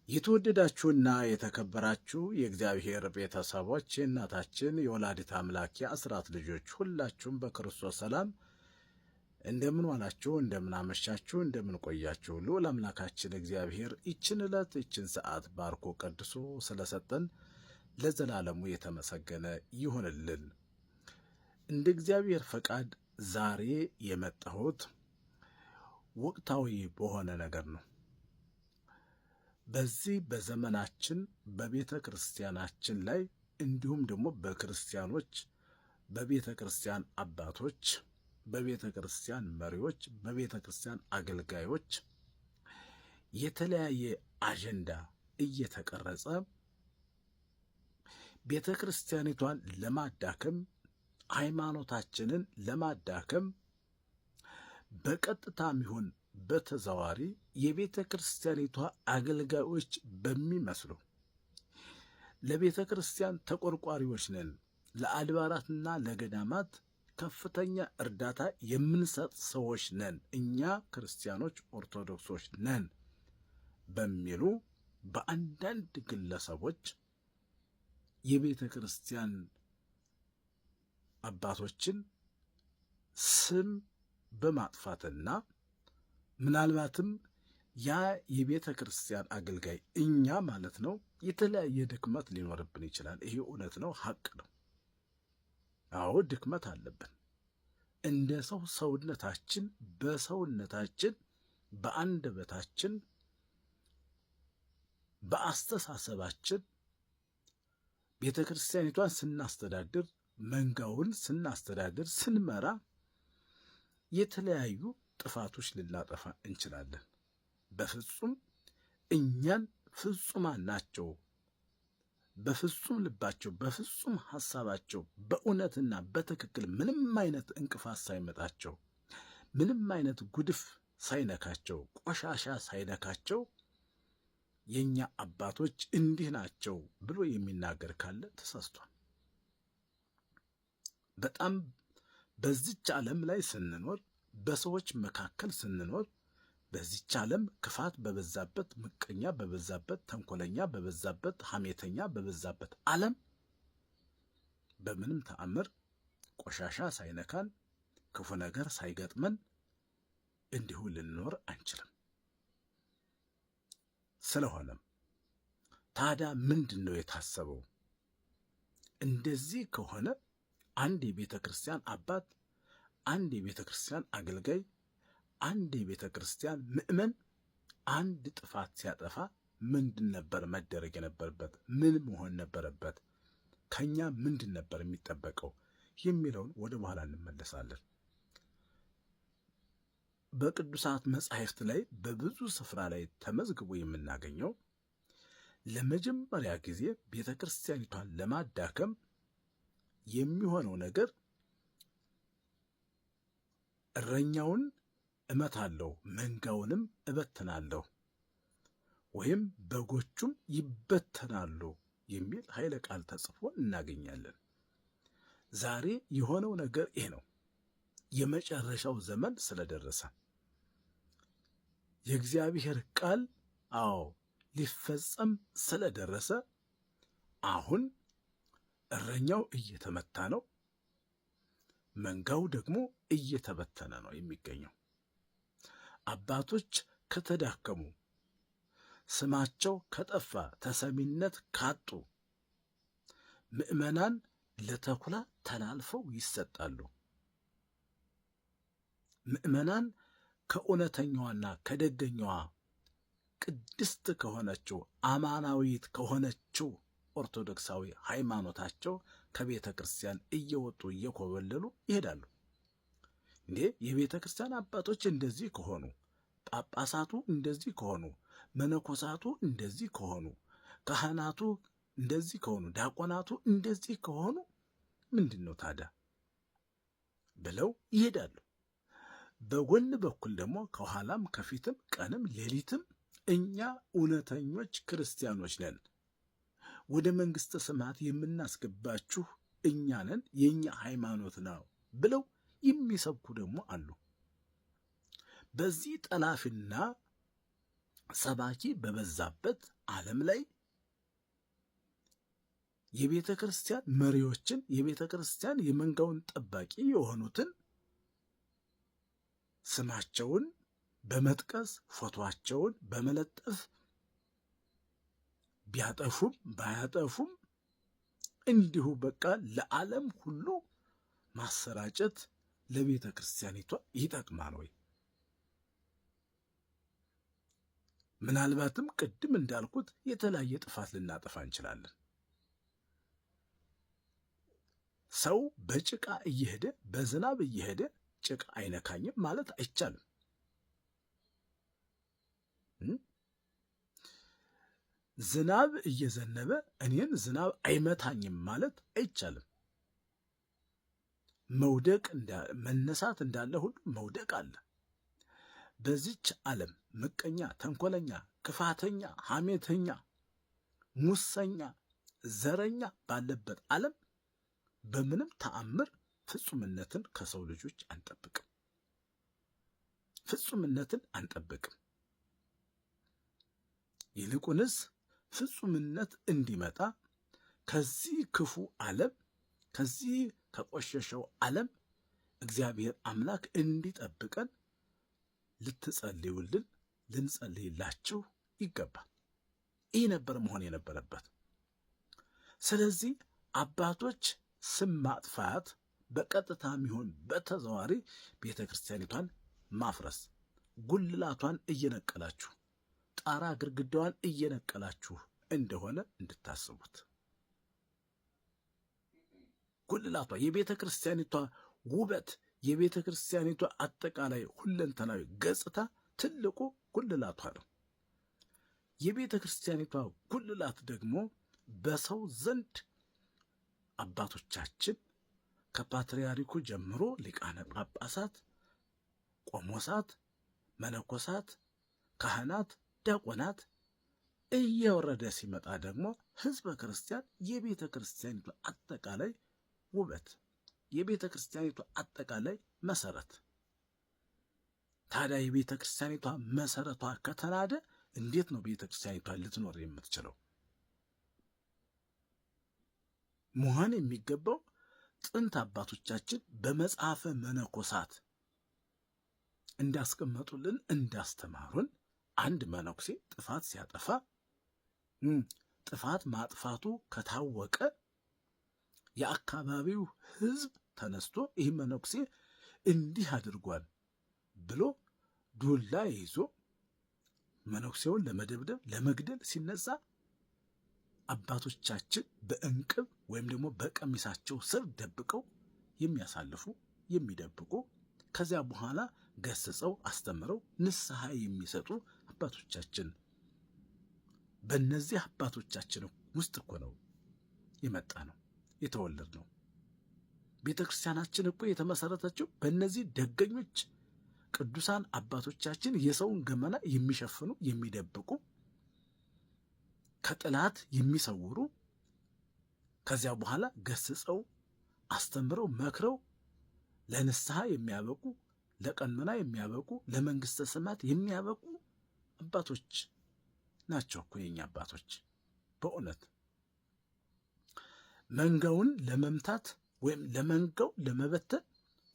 የተወደዳችሁና የተከበራችሁ የእግዚአብሔር ቤተሰቦች የእናታችን የወላዲት አምላክ የአስራት ልጆች ሁላችሁም በክርስቶስ ሰላም እንደምን ዋላችሁ፣ እንደምን አመሻችሁ፣ እንደምን ቆያችሁ። ልዑል አምላካችን እግዚአብሔር ይችን ዕለት ይችን ሰዓት ባርኮ ቀድሶ ስለሰጠን ለዘላለሙ የተመሰገነ ይሁንልን። እንደ እግዚአብሔር ፈቃድ ዛሬ የመጣሁት ወቅታዊ በሆነ ነገር ነው። በዚህ በዘመናችን በቤተ ክርስቲያናችን ላይ እንዲሁም ደግሞ በክርስቲያኖች፣ በቤተ ክርስቲያን አባቶች፣ በቤተ ክርስቲያን መሪዎች፣ በቤተ ክርስቲያን አገልጋዮች የተለያየ አጀንዳ እየተቀረጸ ቤተ ክርስቲያኒቷን ለማዳከም፣ ሃይማኖታችንን ለማዳከም በቀጥታም ይሁን በተዘዋዋሪ የቤተ ክርስቲያኒቷ አገልጋዮች በሚመስሉ ለቤተ ክርስቲያን ተቆርቋሪዎች ነን፣ ለአድባራትና ለገዳማት ከፍተኛ እርዳታ የምንሰጥ ሰዎች ነን፣ እኛ ክርስቲያኖች ኦርቶዶክሶች ነን በሚሉ በአንዳንድ ግለሰቦች የቤተ ክርስቲያን አባቶችን ስም በማጥፋትና ምናልባትም ያ የቤተ ክርስቲያን አገልጋይ እኛ ማለት ነው የተለያየ ድክመት ሊኖርብን ይችላል። ይሄ እውነት ነው፣ ሐቅ ነው። አዎ ድክመት አለብን። እንደ ሰውነታችን በሰውነታችን በአንደበታችን በአስተሳሰባችን ቤተ ክርስቲያኒቷን ስናስተዳድር፣ መንጋውን ስናስተዳድር፣ ስንመራ የተለያዩ ጥፋቶች ልናጠፋ እንችላለን። በፍጹም እኛን ፍጹማን ናቸው፣ በፍጹም ልባቸው፣ በፍጹም ሐሳባቸው፣ በእውነትና በትክክል ምንም አይነት እንቅፋት ሳይመጣቸው፣ ምንም አይነት ጉድፍ ሳይነካቸው፣ ቆሻሻ ሳይነካቸው የኛ አባቶች እንዲህ ናቸው ብሎ የሚናገር ካለ ተሳስቷል። በጣም በዚች ዓለም ላይ ስንኖር፣ በሰዎች መካከል ስንኖር፣ በዚች ዓለም ክፋት በበዛበት፣ ምቀኛ በበዛበት፣ ተንኮለኛ በበዛበት፣ ሐሜተኛ በበዛበት ዓለም በምንም ተአምር ቆሻሻ ሳይነካን፣ ክፉ ነገር ሳይገጥመን እንዲሁ ልንኖር አንችልም። ስለሆነም ታዲያ ምንድን ነው የታሰበው? እንደዚህ ከሆነ አንድ የቤተ ክርስቲያን አባት፣ አንድ የቤተ ክርስቲያን አገልጋይ፣ አንድ የቤተ ክርስቲያን ምእመን አንድ ጥፋት ሲያጠፋ ምንድን ነበር መደረግ የነበረበት? ምን መሆን ነበረበት? ከኛ ምንድን ነበር የሚጠበቀው የሚለውን ወደ በኋላ እንመለሳለን። በቅዱሳት መጻሕፍት ላይ በብዙ ስፍራ ላይ ተመዝግቦ የምናገኘው ለመጀመሪያ ጊዜ ቤተ ክርስቲያኒቷን ለማዳከም የሚሆነው ነገር እረኛውን እመታለሁ መንጋውንም እበትናለሁ ወይም በጎቹም ይበተናሉ የሚል ኃይለ ቃል ተጽፎ እናገኛለን። ዛሬ የሆነው ነገር ይሄ ነው። የመጨረሻው ዘመን ስለደረሰ የእግዚአብሔር ቃል ሊፈጸም ስለደረሰ አሁን እረኛው እየተመታ ነው፣ መንጋው ደግሞ እየተበተነ ነው የሚገኘው። አባቶች ከተዳከሙ፣ ስማቸው ከጠፋ፣ ተሰሚነት ካጡ፣ ምዕመናን ለተኩላ ተላልፈው ይሰጣሉ። ምዕመናን ከእውነተኛዋና ከደገኛዋ ቅድስት ከሆነችው አማናዊት ከሆነችው ኦርቶዶክሳዊ ሃይማኖታቸው ከቤተ ክርስቲያን እየወጡ እየኮበለሉ ይሄዳሉ። እንዴ የቤተ ክርስቲያን አባቶች እንደዚህ ከሆኑ፣ ጳጳሳቱ እንደዚህ ከሆኑ፣ መነኮሳቱ እንደዚህ ከሆኑ፣ ካህናቱ እንደዚህ ከሆኑ፣ ዲያቆናቱ እንደዚህ ከሆኑ ምንድን ነው ታዲያ ብለው ይሄዳሉ። በጎን በኩል ደግሞ ከኋላም ከፊትም ቀንም ሌሊትም እኛ እውነተኞች ክርስቲያኖች ነን፣ ወደ መንግሥተ ሰማያት የምናስገባችሁ እኛ ነን፣ የእኛ ሃይማኖት ነው ብለው የሚሰብኩ ደግሞ አሉ። በዚህ ጠላፊና ሰባኪ በበዛበት ዓለም ላይ የቤተ ክርስቲያን መሪዎችን የቤተ ክርስቲያን የመንጋውን ጠባቂ የሆኑትን ስማቸውን በመጥቀስ ፎቶአቸውን በመለጠፍ ቢያጠፉም ባያጠፉም እንዲሁ በቃ ለዓለም ሁሉ ማሰራጨት ለቤተ ክርስቲያኒቷ ይጠቅማል ወይ? ምናልባትም ቅድም እንዳልኩት የተለያየ ጥፋት ልናጠፋ እንችላለን። ሰው በጭቃ እየሄደ በዝናብ እየሄደ ጭቃ አይነካኝም ማለት አይቻልም። ዝናብ እየዘነበ እኔን ዝናብ አይመታኝም ማለት አይቻልም። መውደቅ መነሳት እንዳለ ሁሉ መውደቅ አለ። በዚች ዓለም ምቀኛ፣ ተንኮለኛ፣ ክፋተኛ፣ ሐሜተኛ፣ ሙሰኛ፣ ዘረኛ ባለበት ዓለም በምንም ተአምር ፍጹምነትን ከሰው ልጆች አንጠብቅም። ፍጹምነትን አንጠብቅም። ይልቁንስ ፍጹምነት እንዲመጣ ከዚህ ክፉ ዓለም ከዚህ ከቆሸሸው ዓለም እግዚአብሔር አምላክ እንዲጠብቀን ልትጸልዩልን ልንጸልይላችሁ ይገባል። ይህ ነበር መሆን የነበረበት። ስለዚህ አባቶች ስም ማጥፋት በቀጥታ የሚሆን በተዘዋዋሪ ቤተ ክርስቲያኒቷን ማፍረስ፣ ጉልላቷን እየነቀላችሁ ጣራ ግድግዳዋን እየነቀላችሁ እንደሆነ እንድታስቡት። ጉልላቷ የቤተ ክርስቲያኒቷ ውበት፣ የቤተ ክርስቲያኒቷ አጠቃላይ ሁለንተናዊ ገጽታ ትልቁ ጉልላቷ ነው። የቤተ ክርስቲያኒቷ ጉልላት ደግሞ በሰው ዘንድ አባቶቻችን ከፓትርያርኩ ጀምሮ ሊቃነ ጳጳሳት፣ ቆሞሳት፣ መነኮሳት፣ ካህናት፣ ዲያቆናት እየወረደ ሲመጣ ደግሞ ሕዝበ ክርስቲያን የቤተ ክርስቲያኒቷ አጠቃላይ ውበት፣ የቤተ ክርስቲያኒቷ አጠቃላይ መሰረት። ታዲያ የቤተ ክርስቲያኒቷ መሰረቷ ከተናደ እንዴት ነው ቤተ ክርስቲያኒቷ ልትኖር የምትችለው? መሆን የሚገባው ጥንት አባቶቻችን በመጽሐፈ መነኮሳት እንዳስቀመጡልን እንዳስተማሩን አንድ መነኩሴ ጥፋት ሲያጠፋ ጥፋት ማጥፋቱ ከታወቀ የአካባቢው ሕዝብ ተነስቶ ይህ መነኩሴ እንዲህ አድርጓል ብሎ ዱላ ይዞ መነኩሴውን ለመደብደብ ለመግደል ሲነሳ አባቶቻችን በእንቅብ ወይም ደግሞ በቀሚሳቸው ስር ደብቀው የሚያሳልፉ የሚደብቁ ከዚያ በኋላ ገስጸው አስተምረው ንስሐ የሚሰጡ አባቶቻችን በእነዚህ አባቶቻችን ውስጥ እኮ ነው የመጣ ነው የተወለድ ነው። ቤተ ክርስቲያናችን እኮ የተመሰረተችው በእነዚህ ደገኞች ቅዱሳን አባቶቻችን የሰውን ገመና የሚሸፍኑ የሚደብቁ ከጥላት የሚሰውሩ ከዚያ በኋላ ገስጸው አስተምረው መክረው ለንስሐ የሚያበቁ ለቀኖና የሚያበቁ ለመንግስተ ሰማያት የሚያበቁ አባቶች ናቸው እኮ የኛ አባቶች። በእውነት መንጋውን ለመምታት ወይም ለመንጋው ለመበተን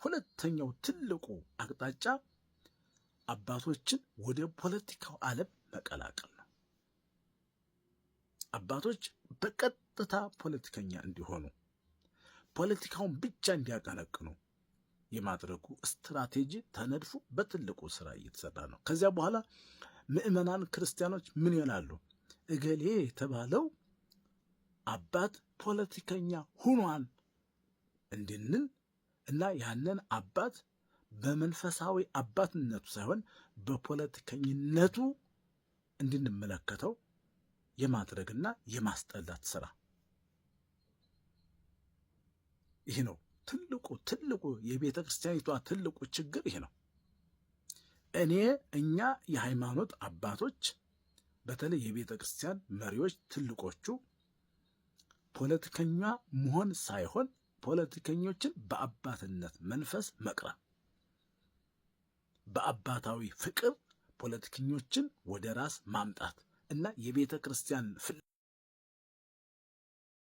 ሁለተኛው ትልቁ አቅጣጫ አባቶችን ወደ ፖለቲካው ዓለም መቀላቀል ነው። አባቶች በቀጥታ ፖለቲከኛ እንዲሆኑ ፖለቲካውን ብቻ እንዲያቀነቅኑ የማድረጉ ስትራቴጂ ተነድፎ በትልቁ ስራ እየተሰራ ነው። ከዚያ በኋላ ምዕመናን ክርስቲያኖች ምን ይላሉ? እገሌ የተባለው አባት ፖለቲከኛ ሁኗል እንድንል እና ያንን አባት በመንፈሳዊ አባትነቱ ሳይሆን በፖለቲከኝነቱ እንድንመለከተው የማድረግና የማስጠላት ስራ ይህ ነው። ትልቁ የቤተ ክርስቲያኒቷ ትልቁ ችግር ይህ ነው። እኛ የሃይማኖት አባቶች በተለይ የቤተ ክርስቲያን መሪዎች ትልቆቹ ፖለቲከኛ መሆን ሳይሆን ፖለቲከኞችን በአባትነት መንፈስ መቅረብ፣ በአባታዊ ፍቅር ፖለቲከኞችን ወደ ራስ ማምጣት እና የቤተ ክርስቲያን